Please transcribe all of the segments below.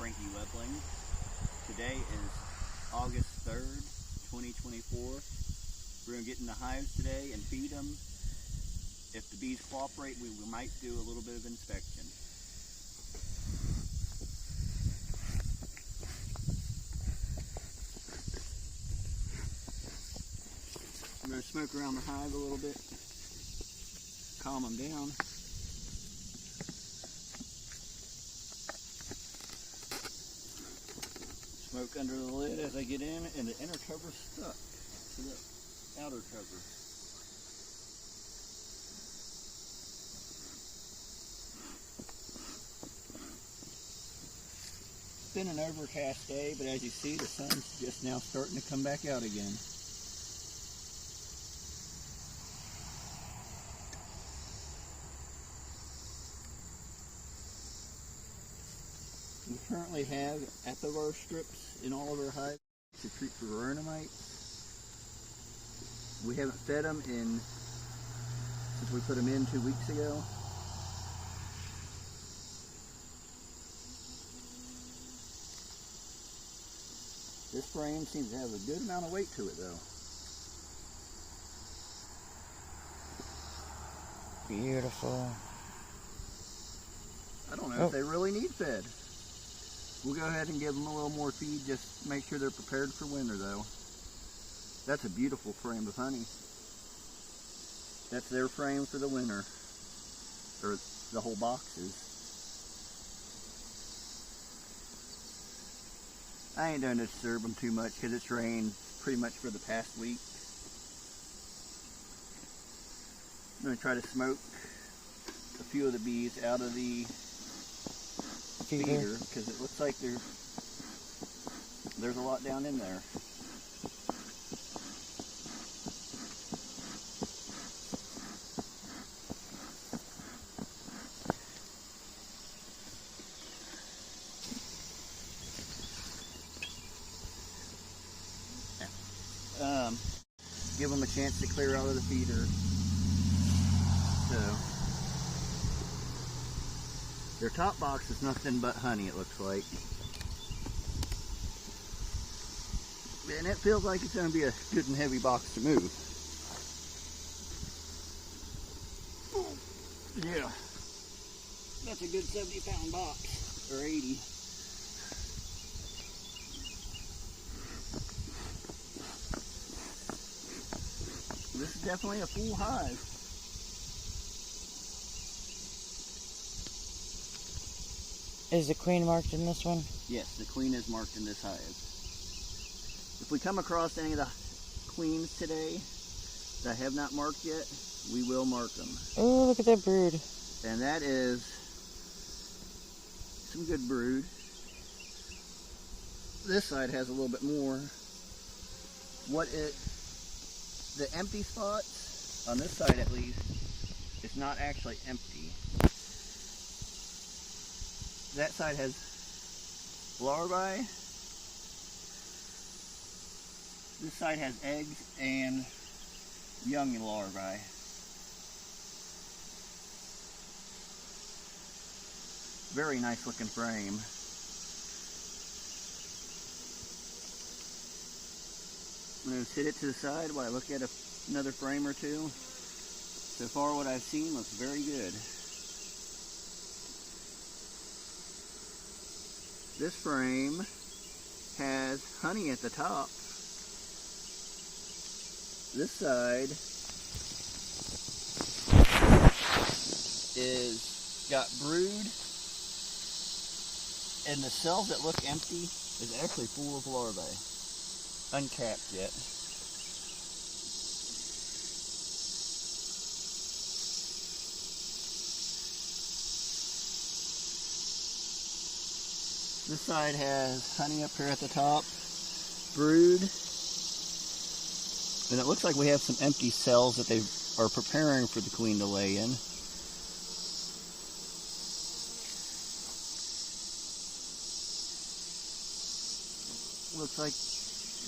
Frankie Webling. Today is August 3rd, 2024. We're going to get in the hives today and feed them. If the bees cooperate, we might do a little bit of inspection. I'm going to smoke around the hive a little bit, calm them down. Smoke under the lid as I get in, and the inner cover's stuck to the outer cover. It's been an overcast day, but as you see, the sun's just now starting to come back out again. We currently have aphivar strips in all of our hives to treat for varroa mites. We haven't fed them since we put them in 2 weeks ago. This frame seems to have a good amount of weight to it though. Beautiful. I don't know if they really need fed. We'll go ahead and give them a little more feed, just make sure they're prepared for winter though. That's a beautiful frame of honey. That's their frame for the winter, or the whole boxes. I ain't going to disturb them too much because it's rained pretty much for the past week. I'm going to try to smoke a few of the bees out of the feeder because it looks like there's a lot down in there. Give them a chance to clear out of the feeder. So their top box is nothing but honey, it looks like. And it feels like it's going to be a good and heavy box to move. Yeah. That's a good 70-pound box, or 80. This is definitely a full hive. Is the queen marked in this one? Yes, the queen is marked in this hive. If we come across any of the queens today that I have not marked yet, we will mark them. Oh, look at that brood. And that is some good brood. This side has a little bit more. The empty spots, on this side at least, it's not actually empty. That side has larvae. This side has eggs and young larvae. Very nice looking frame. I'm going to sit it to the side while I look at another frame or two. So far what I've seen looks very good. This frame has honey at the top. This side is got brood, and the cells that look empty is actually full of larvae. Uncapped yet. This side has honey up here at the top, brood, and it looks like we have some empty cells that they are preparing for the queen to lay in. Looks like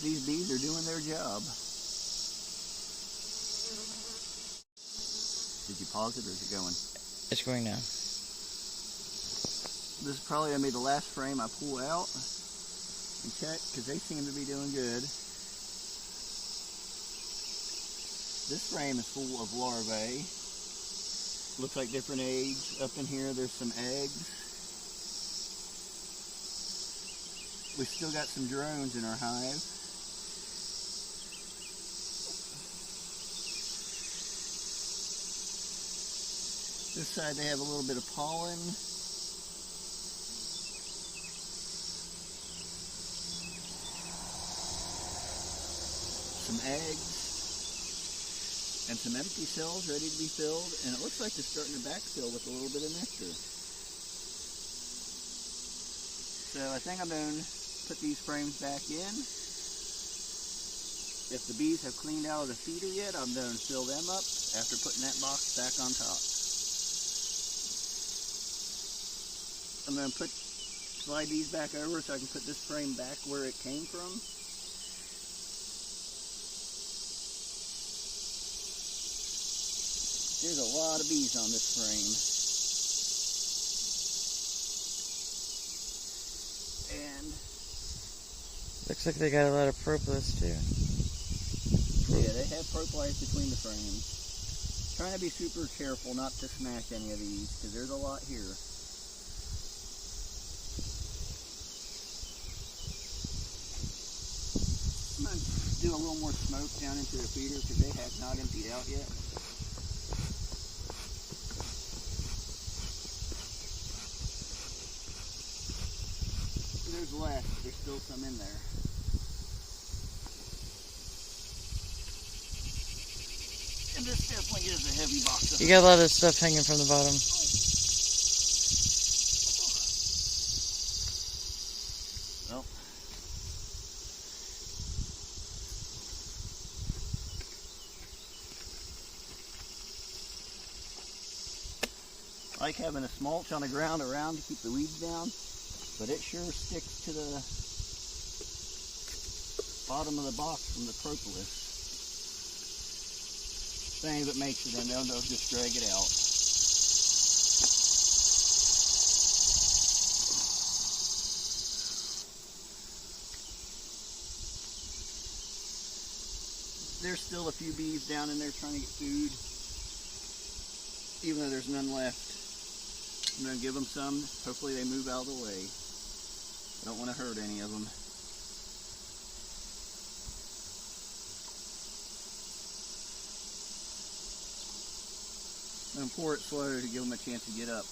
these bees are doing their job. Did you pause it or is it going? It's going now. This is probably going to be the last frame I pull out and check because they seem to be doing good. This frame is full of larvae. Looks like different age. Up in here there's some eggs. We still got some drones in our hive. This side they have a little bit of pollen. Some eggs. And some empty cells ready to be filled. And it looks like they're starting to backfill with a little bit of nectar. So I think I'm going to put these frames back in. If the bees have cleaned out of the feeder yet, I'm going to fill them up after putting that box back on top. I'm going to slide these back over so I can put this frame back where it came from. There's a lot of bees on this frame. And Looks like they got a lot of propolis too. yeah, they have propolis between the frames. Trying to be super careful not to smash any of these because there's a lot here. I'm going to do a little more smoke down into the feeder because they have not emptied out yet. There's less, but there's still some in there. And this definitely is a heavy box. You got a lot of stuff hanging from the bottom. Well, I like having a mulch on the ground around to keep the weeds down. But it sure sticks to the bottom of the box from the propolis. Thing that makes it in there, they'll just drag it out. There's still a few bees down in there trying to get food, even though there's none left. I'm going to give them some. Hopefully they move out of the way. I don't want to hurt any of them. I'm going to pour it slow to give them a chance to get up.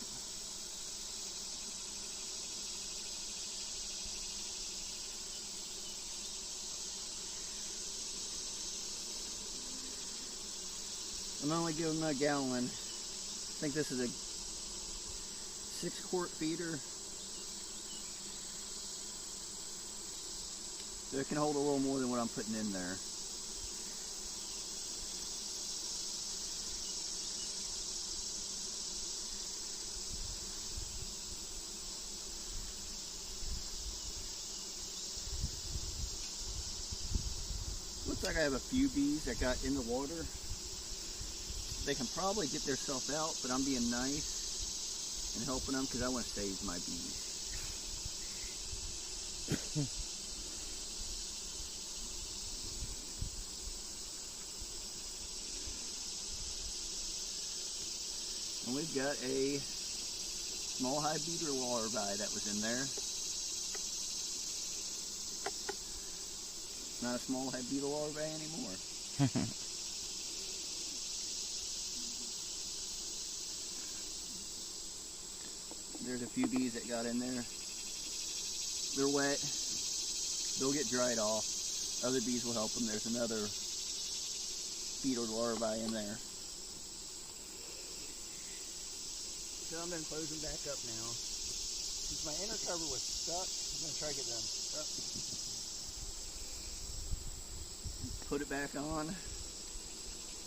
I'm only giving them a gallon. I think this is a 6-quart feeder. So it can hold a little more than what I'm putting in there. Looks like I have a few bees that got in the water. They can probably get themselves out, but I'm being nice and helping them because I want to save my bees. And we've got a small hive beetle larvae that was in there. Not a small hive beetle larvae anymore. There's a few bees that got in there. They're wet. They'll get dried off. Other bees will help them. There's another beetle larvae in there. So I'm going to close them back up now. Since my inner cover was stuck, I'm going to try to get them up. Put it back on.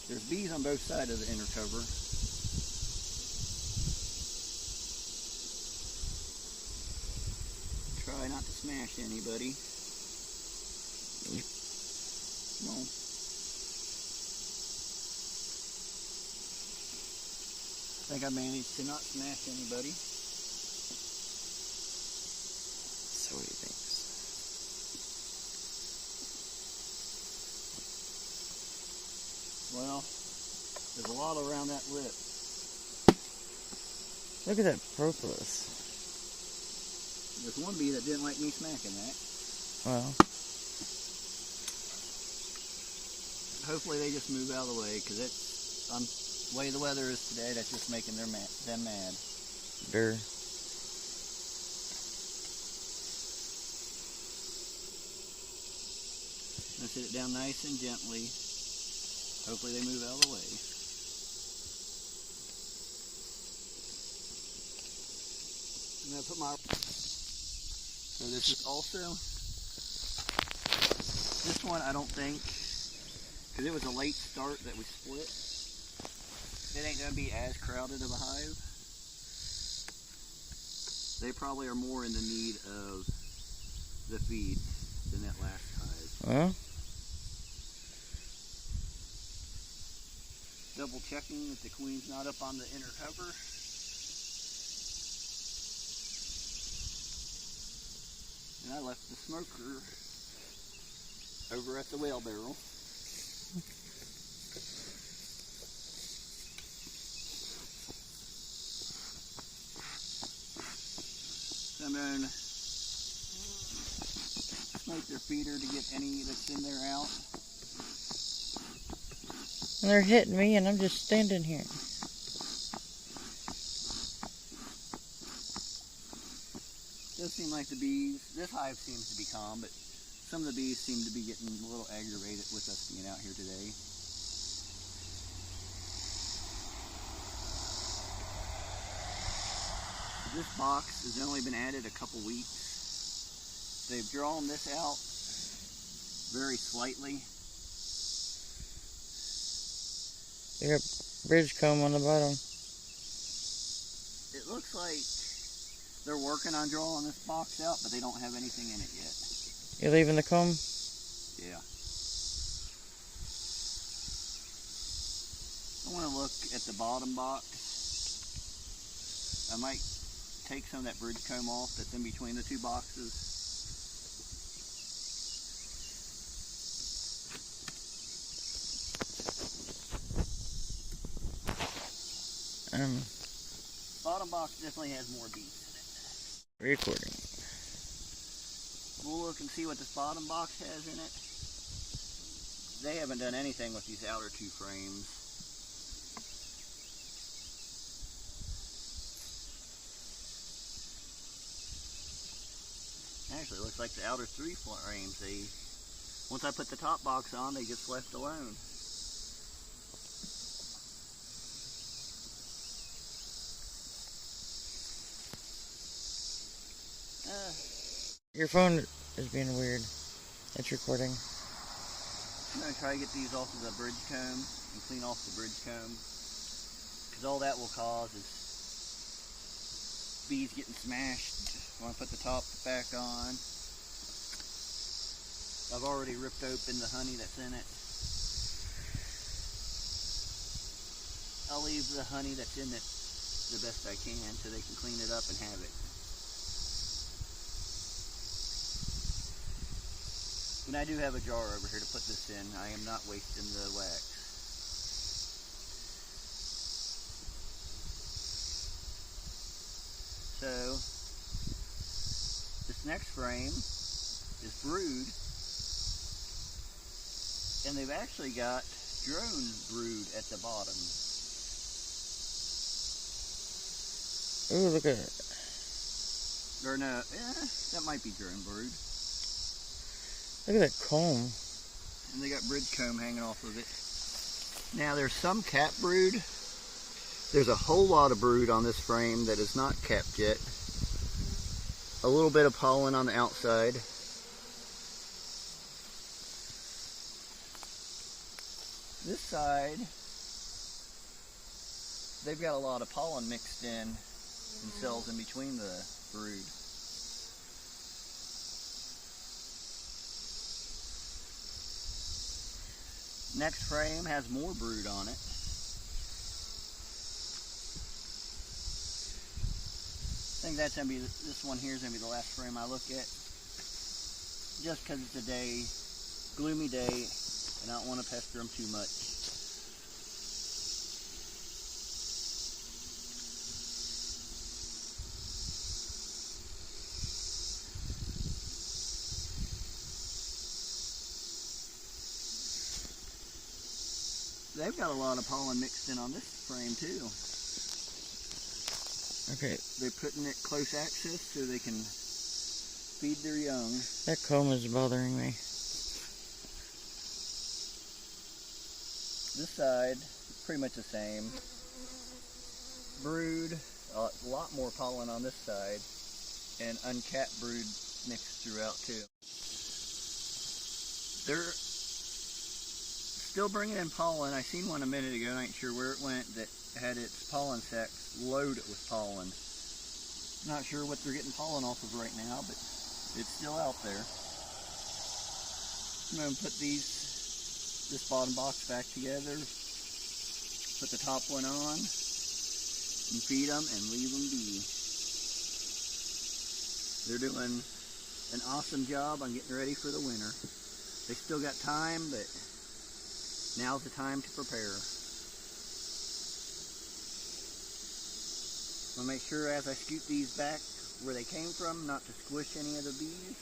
There's bees on both sides of the inner cover. Try not to smash anybody. Come on. I think I managed to not smash anybody. what he thinks. Well, there's a lot around that lip. Look at that propolis. There's one bee that didn't like me smacking that. Well, Hopefully they just move out of the way, because it's on the way the weather is today. That's just making them mad. der. I'm gonna sit it down nice and gently. Hopefully they move out of the way. I'm gonna put my. So this is also. This one I don't think, because it was a late start that we split. It ain't gonna be as crowded of a hive. They probably are more in the need of the feed than that last hive. Well, Double checking that the queen's not up on the inner cover. And I left the smoker over at the whale barrel. So I'm going to smoke their feeder to get any that's in there out. and they're hitting me, and I'm just standing here. Does seem like the bees, this hive seems to be calm, but some of the bees seem to be getting a little aggravated with us being out here today. This box has only been added a couple weeks. They've drawn this out very slightly. They got bridge comb on the bottom. It looks like they're working on drawing this box out, but they don't have anything in it yet. You leaving the comb? Yeah. I want to look at the bottom box. I might take some of that bridge comb off that's in between the two boxes. Bottom box definitely has more bees in it. Recording. We'll look and see what this bottom box has in it. They haven't done anything with these outer two frames. Actually, it looks like the outer three frames, once I put the top box on, they just left alone. Your phone is being weird. It's recording. I'm going to try to get these off of the bridge comb and clean off the bridge comb, because all that will cause is bees getting smashed when I put the top back on. I've already ripped open the honey that's in it. I'll leave the honey that's in it the best I can so they can clean it up and have it. And I do have a jar over here to put this in. I am not wasting the wax. So, this next frame is brood. And they've actually got drone brood at the bottom. Ooh, look at it. Or no, that might be drone brood. Look at that comb. And they got bridge comb hanging off of it. Now there's some cap brood. There's a whole lot of brood on this frame that is not capped yet. A little bit of pollen on the outside. This side, they've got a lot of pollen mixed in cells in between the brood. Next frame has more brood on it. I think that's gonna be, this one here is gonna be the last frame I look at. just because it's a day, gloomy day, and I don't want to pester them too much. They've got a lot of pollen mixed in on this frame too. Okay. They're putting it close access so they can feed their young. That comb is bothering me. This side, pretty much the same. Brood, a lot more pollen on this side, and uncapped brood mixed throughout too. They're still bringing in pollen. I seen one a minute ago, I ain't sure where it went, that had its pollen sacs loaded with pollen. Not sure what they're getting pollen off of right now, but it's still out there. I'm going to put this bottom box back together, put the top one on, and feed them and leave them be. They're doing an awesome job on getting ready for the winter. They still got time, but now's the time to prepare. I'll make sure as I scoot these back where they came from not to squish any of the bees.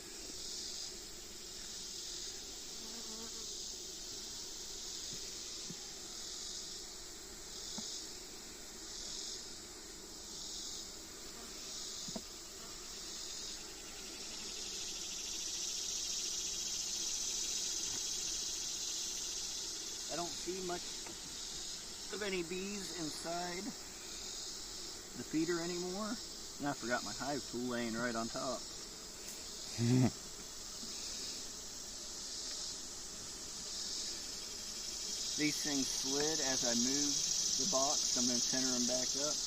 I don't see much of any bees inside the feeder anymore. And I forgot my hive tool laying right on top. These things slid as I moved the box. I'm going to center them back up.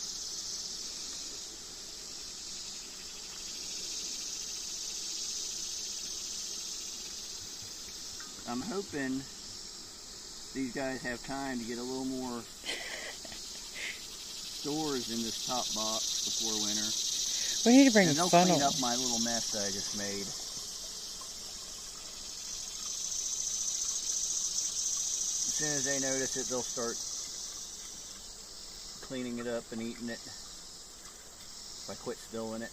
I'm hoping these guys have time to get a little more stores in this top box before winter. We need to bring and they'll funnel. clean up my little mess that I just made. As soon as they notice it, they'll start cleaning it up and eating it if I quit spilling it.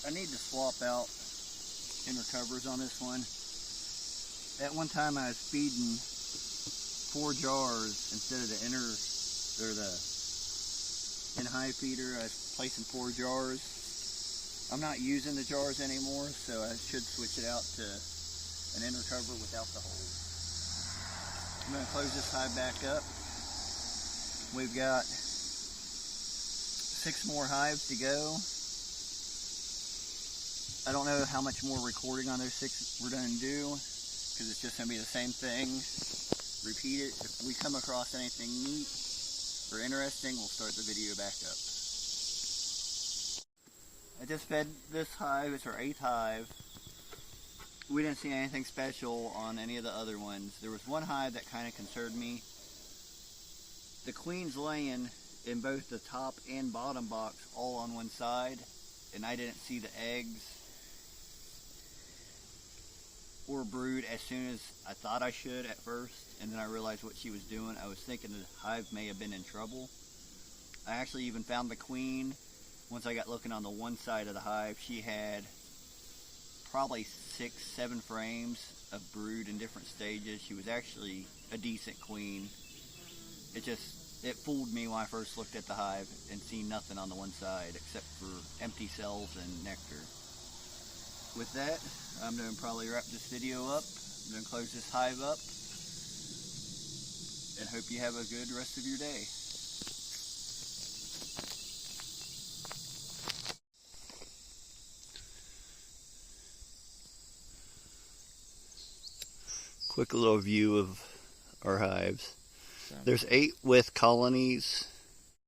I need to swap out inner covers on this one. At one time I was feeding 4 jars instead of the inner, or the in-hive feeder. I was placing 4 jars. I'm not using the jars anymore, so I should switch it out to an inner cover without the holes. I'm going to close this hive back up. We've got 6 more hives to go. I don't know how much more recording on those 6 we're going to do, because it's just going to be the same thing. Repeat it. If we come across anything neat or interesting, we'll start the video back up. I just fed this hive. It's our 8th hive. We didn't see anything special on any of the other ones. There was one hive that kind of concerned me. The queen's laying in both the top and bottom box all on one side, and I didn't see the eggs or brood as soon as I thought I should at first, and then I realized what she was doing. I was thinking the hive may have been in trouble. I actually even found the queen. Once I got looking on the one side of the hive, she had probably 6-7 frames of brood in different stages. She was actually a decent queen. It fooled me when I first looked at the hive and seen nothing on the one side except for empty cells and nectar. With that, I'm going to probably wrap this video up. I'm going to close this hive up and hope you have a good rest of your day. Quick little view of our hives. There's 8 with colonies